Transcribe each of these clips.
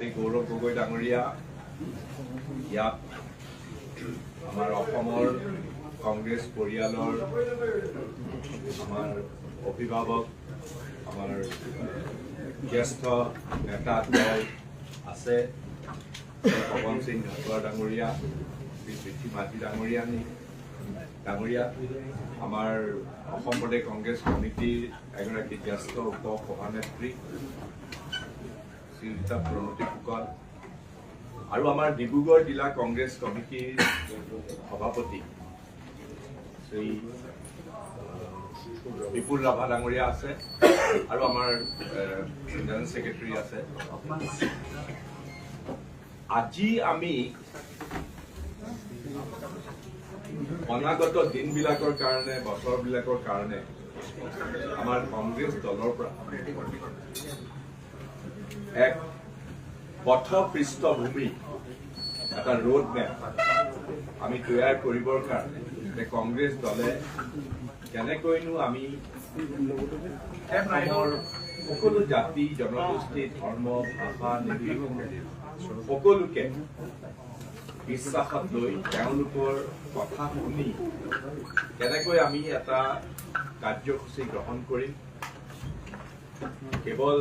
শ্ৰী গৌৰৱ গগৈ ডাঙৰীয়া, ইয়াত আমাৰ অসমৰ কংগ্ৰেছ পৰিয়ালৰ আমাৰ অভিভাৱক, আমাৰ জ্যেষ্ঠ নেতা দল আছে, পৱন সিং ধানোৱা ডাঙৰীয়া, শ্ৰী পৃথ্বী মাঝি ডাঙৰীয়া, আমাৰ অসম প্ৰদেশ কংগ্ৰেছ কমিটিৰ এগৰাকী জ্যেষ্ঠ উপ সভানেত্ৰী শ্ৰীযুতা প্ৰণতি ফুকন, আৰু আমাৰ ডিব্ৰুগড় জিলা কংগ্ৰেছ কমিটিৰ সভাপতি শ্ৰী বিপুল ৰাভা ডাঙৰীয়া আছে, আৰু আমাৰ জেনেৰেল ছেক্ৰেটাৰী আছে। আজি আমি অনাগত দিনবিলাকৰ কাৰণে, বছৰবিলাকৰ কাৰণে আমাৰ কংগ্ৰেছ দলৰ পৰা এক পথ পৃষ্ঠভূমি, এটা ৰোড মেপ আমি তৈয়াৰ কৰিবৰ কাৰণে যে কংগ্ৰেছ দলে কেনেকৈনো আমি অসমৰ সকলো জাতি জনগোষ্ঠী ধৰ্ম ভাষা নিৰ্বিশেষে সকলোকে বিশ্বাসত লৈ তেওঁলোকৰ কথা শুনি কেনেকৈ আমি এটা কাৰ্যসূচী গ্ৰহণ কৰিম, কেৱল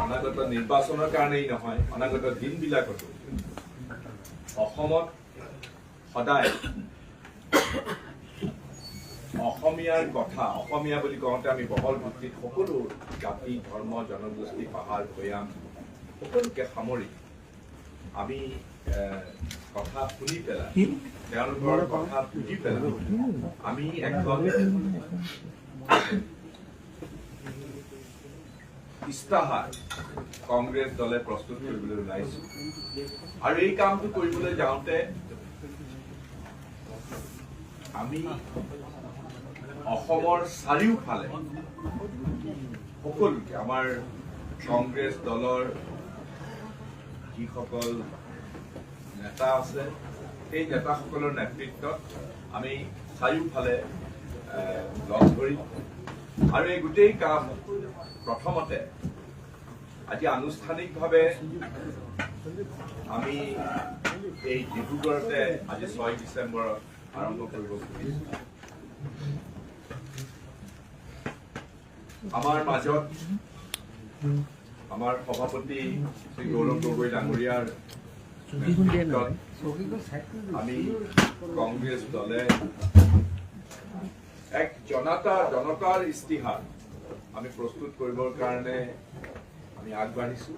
অনাগত নিৰ্বাচনৰ কাৰণেই নহয়, অনাগত দিনবিলাকতো অসমত সদায় অসমীয়াৰ কথা, অসমীয়া বুলি কওঁতে আমি বহল ভিত্তিত সকলো জাতি ধৰ্ম জনগোষ্ঠী পাহাৰ ভৈয়াম সকলোকে সামৰি আমি কথা শুনি পেলাই, তেওঁলোকৰ কথা বুজি পেলাই আমি এখন ইস্তাহাৰ কংগ্ৰেছ দলে প্ৰস্তুত কৰিবলৈ ওলাইছো। আৰু এই কামটো কৰিবলৈ যাওঁতে আমি অসমৰ চাৰিওফালে সকলোকে আমাৰ কংগ্ৰেছ দলৰ যিসকল নেতা আছে সেই নেতাসকলৰ নেতৃত্বত আমি চাৰিওফালে লগ ধৰি, আৰু এই গোটেই কাম প্ৰথমতে আজি আনুষ্ঠানিকভাৱে আমি এই ডিব্ৰুগড়তে আজি 6 ডিচেম্বৰত আৰম্ভ কৰিব খুজিছো। আমাৰ মাজত আমাৰ সভাপতি শ্ৰী গৌৰৱ গগৈ ডাঙৰীয়াৰ নেতৃত্বত আমি কংগ্ৰেছ দলে এক জনতাৰ ইস্তিহাৰ আমি প্ৰস্তুত কৰিবৰ কাৰণে আমি আগবাঢ়িছো।